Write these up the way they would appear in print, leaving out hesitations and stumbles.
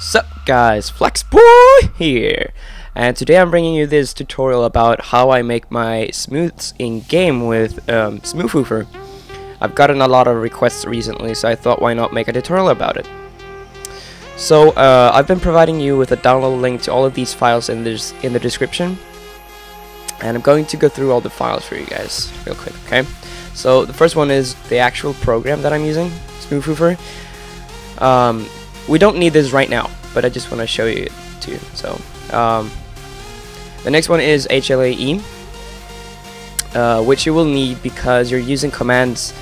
Sup guys, flaxboi here, and today I'm bringing you this tutorial about how I make my smooths in game with Smoofofer. I've gotten a lot of requests recently, so I thought why not make a tutorial about it. So I've been providing you with a download link to all of these files in the description, and I'm going to go through all the files for you guys real quick. Okay, so the first one is the actual program that I'm using, Smoofofer. We don't need this right now, but I just want to show you it to you. So the next one is HLAE, which you will need because you're using commands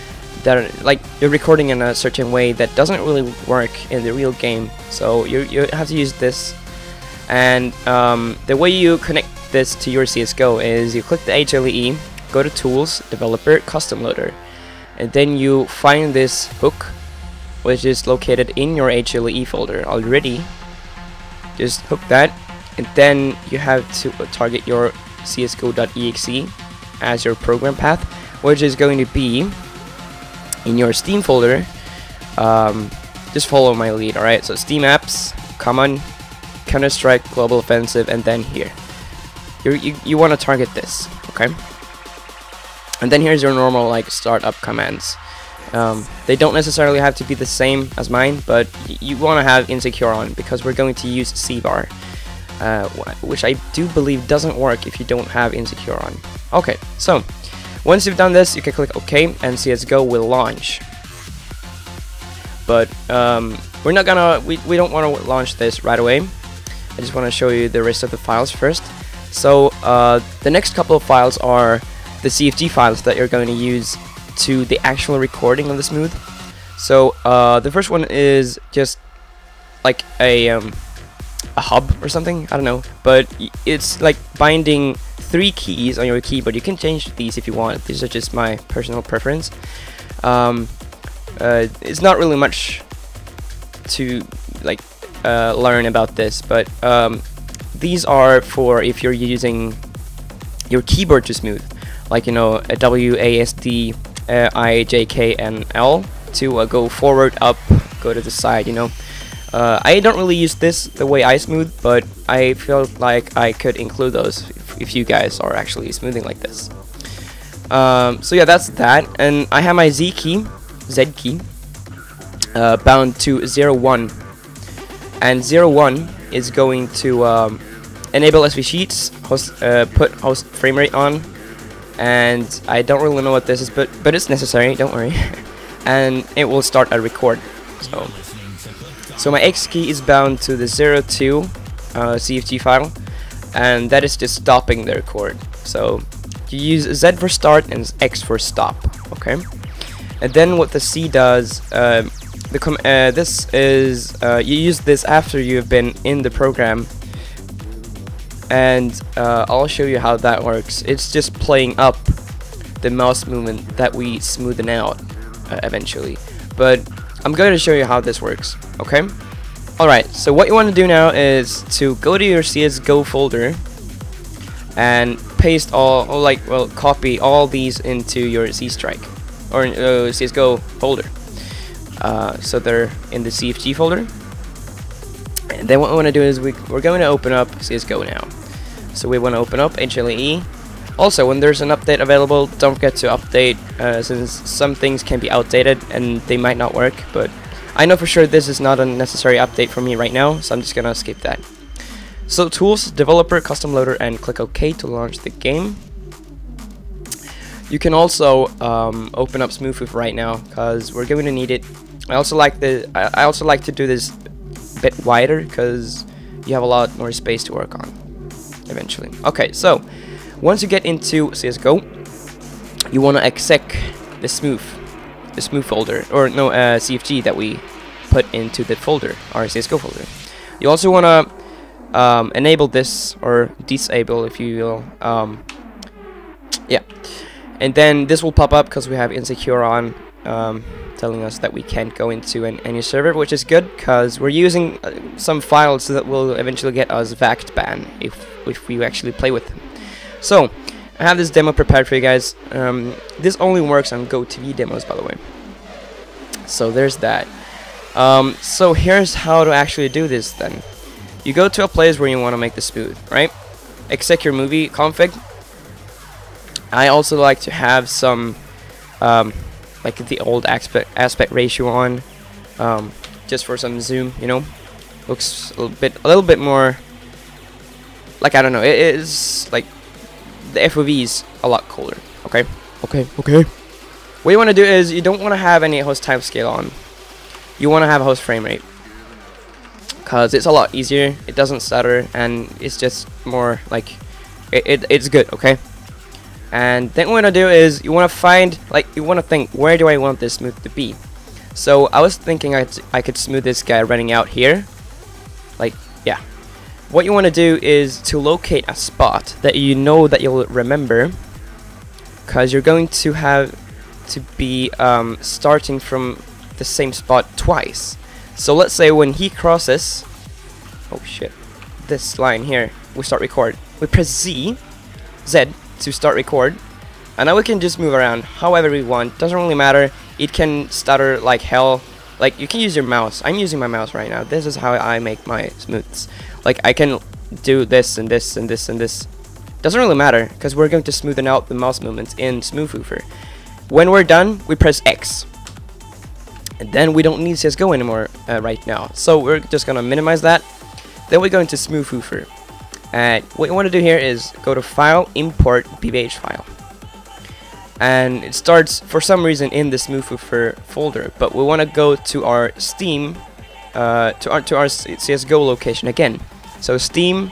that are like you're recording in a certain way that doesn't really work in the real game. So you have to use this, and the way you connect this to your CSGO is you click the HLAE, go to Tools, Developer, Custom Loader, and then you find this hook, which is located in your HLAE folder already. Just hook that, and then you have to target your csgo.exe as your program path, which is going to be in your Steam folder. Just follow my lead, alright? So Steam apps, common, Counter-Strike, Global Offensive, and then here. You want to target this, okay? And then here's your normal like startup commands. They don't necessarily have to be the same as mine, but you want to have insecure on because we're going to use Cvar, which I do believe doesn't work if you don't have insecure on. Okay, so once you've done this, you can click OK, and CSGO will launch. But we're not gonna, we don't want to launch this right away. I just want to show you the rest of the files first. So the next couple of files are the CFG files that you're going to use to the actual recording of the smooth. So the first one is just like a hub or something, I don't know, but it's like binding 3 keys on your keyboard. You can change these if you want. These are just my personal preference. It's not really much to like learn about this, but these are for if you're using your keyboard to smooth, like, you know, a W, A, S, D, I, J, K, and L to go forward, up, go to the side, you know. I don't really use this the way I smooth, but I felt like I could include those if you guys are actually smoothing like this. So yeah, that's that, and I have my Z key bound to 01, and 01 is going to enable SV sheets, put host frame rate on, and I don't really know what this is, but it's necessary, don't worry. And it will start a record. So my X key is bound to the 02 CFG file, and that is just stopping the record. So you use Z for start and X for stop, okay? And then what the C does, this is you use this after you've been in the program, and I'll show you how that works. It's just playing up the mouse movement that we smoothen out eventually, but I'm going to show you how this works, okay? Alright, so what you want to do now is to go to your CSGO folder and paste copy all these into your C-Strike or CSGO folder. So they're in the CFG folder, and then what we want to do is we're going to open up CSGO now. So we want to open up HLAE. Also, when there's an update available, don't forget to update, since some things can be outdated and they might not work, but I know for sure this is not a necessary update for me right now, so I'm just gonna skip that. So Tools, Developer, Custom Loader, and click OK to launch the game. You can also open up Smoofofer right now because we're going to need it. I also like to do this a bit wider because you have a lot more space to work on eventually. Okay, so once you get into CSGO, you want to exec the smooth folder, or no, CFG that we put into the folder, our CSGO folder. You also want to enable this, or disable if you will. Yeah, and then this will pop up because we have insecure on, telling us that we can't go into any server, which is good because we're using some files that will eventually get us VACT ban if we actually play with them. So I have this demo prepared for you guys. This only works on Gotv demos, by the way. So there's that. So here's how to actually do this then. You go to a place where you want to make this smooth, right? Exec your movie config. I also like to have some like the old aspect ratio on, just for some zoom, you know. Looks a little bit more like, I don't know, it is like the FOV is a lot cooler. Okay. What you want to do is you don't want to have any host time scale on. You want to have host frame rate, because it's a lot easier, it doesn't stutter, and it's just more like it's good. Okay. And then what you want to do is you want to find, like, you want to think, where do I want this smooth to be? So I was thinking I could smooth this guy running out here, like, yeah. What you want to do is to locate a spot that you know that you'll remember, because you're going to have to be starting from the same spot twice. So let's say when he crosses, oh shit, this line here, we start record. We press Z to start record, and now we can just move around however we want. Doesn't really matter. It can stutter like hell. Like, you can use your mouse. I'm using my mouse right now. This is how I make my smooths. Like, I can do this and this and this and this. Doesn't really matter, because we're going to smoothen out the mouse movements in Smoofofer. When we're done, we press X, and then we don't need CSGO anymore right now. So we're just gonna minimize that. Then we're going to Smoofofer, and what you want to do here is go to File, Import BVH file, and it starts for some reason in the Smoofofer folder, but we want to go to our Steam, to our CSGO location again. So Steam,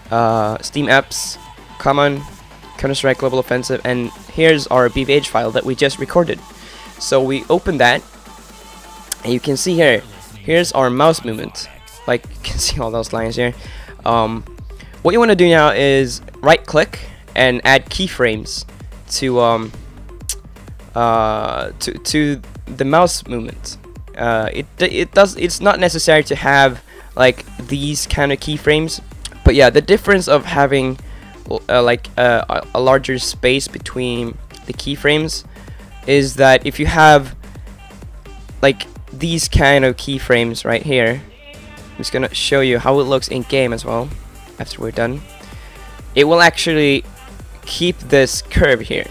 Steam apps, common, Counter-Strike Global Offensive, and here's our BVH file that we just recorded. So we open that, and you can see here's our mouse movement. Like, you can see all those lines here. What you want to do now is right click and add keyframes to the mouse movement. It's not necessary to have like these kind of keyframes, but yeah, the difference of having a larger space between the keyframes is that if you have like these kind of keyframes right here, I'm just gonna show you how it looks in game as well after we're done. It will actually keep this curve here.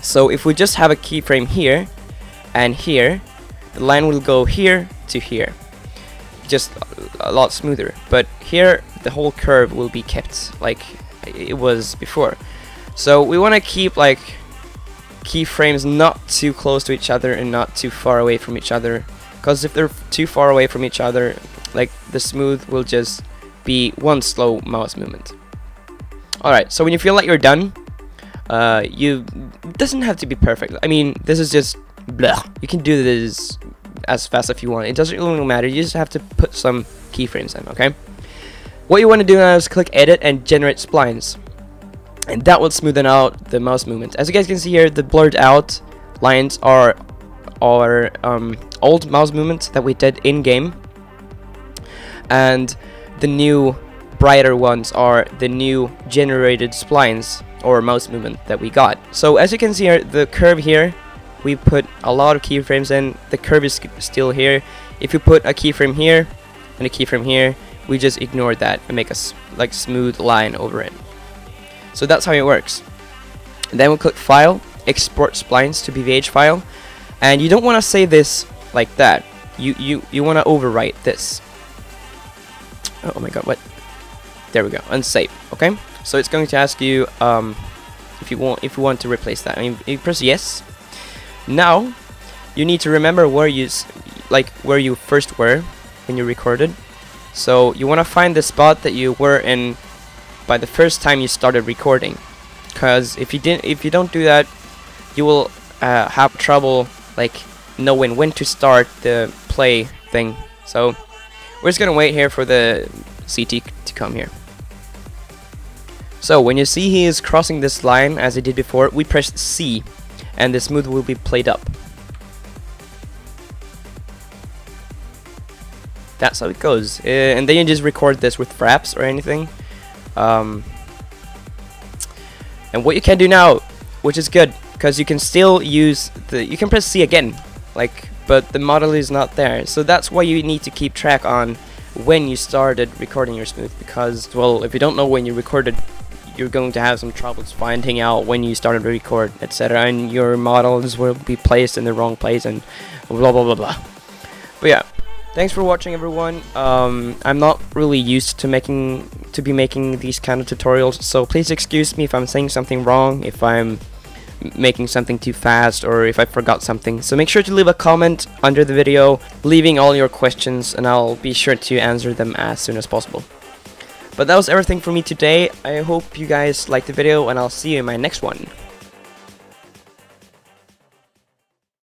So if we just have a keyframe here and here, the line will go here to here, just a lot smoother. But here the whole curve will be kept like it was before. So we want to keep like keyframes not too close to each other and not too far away from each other, because if they're too far away from each other, like, the smooth will just be one slow mouse movement. Alright, so when you feel like you're done, it doesn't have to be perfect. I mean, this is just blah. You can do this as fast if you want. It doesn't really matter. You just have to put some keyframes in, okay? What you want to do now is click edit and generate splines, and that will smoothen out the mouse movement. As you guys can see here, the blurred out lines are our old mouse movements that we did in game, and the new brighter ones are the new generated splines or mouse movement that we got. So as you can see here, the curve here, we put a lot of keyframes in. The curve is still here. If you put a keyframe here and a keyframe here, we just ignore that and make a like smooth line over it. So that's how it works. And then we'll click File, Export Splines to BVH file, and you don't want to save this like that. You want to overwrite this. Oh my god, what? There we go. Unsave. Okay. So it's going to ask you if you want to replace that. I mean, you press yes. Now you need to remember where you first were when you recorded. So you want to find the spot that you were in by the first time you started recording, because if you don't do that, you will have trouble like knowing when to start the play thing. So we're just gonna wait here for the CT to come here. So when you see he is crossing this line as he did before, we press C and the smooth will be played up. That's how it goes. And then you just record this with fraps or anything. And what you can do now, which is good, because you can still use you can press C again, like but the model is not there. So that's why you need to keep track on when you started recording your smooth, because, well, if you don't know when you recorded, you're going to have some troubles finding out when you started to record, etc., and your models will be placed in the wrong place and blah blah blah blah. But yeah, thanks for watching, everyone. I'm not really used to making these kind of tutorials, so please excuse me if I'm saying something wrong, if I'm making something too fast, or if I forgot something. So make sure to leave a comment under the video, leaving all your questions, and I'll be sure to answer them as soon as possible. But that was everything for me today. I hope you guys liked the video, and I'll see you in my next one.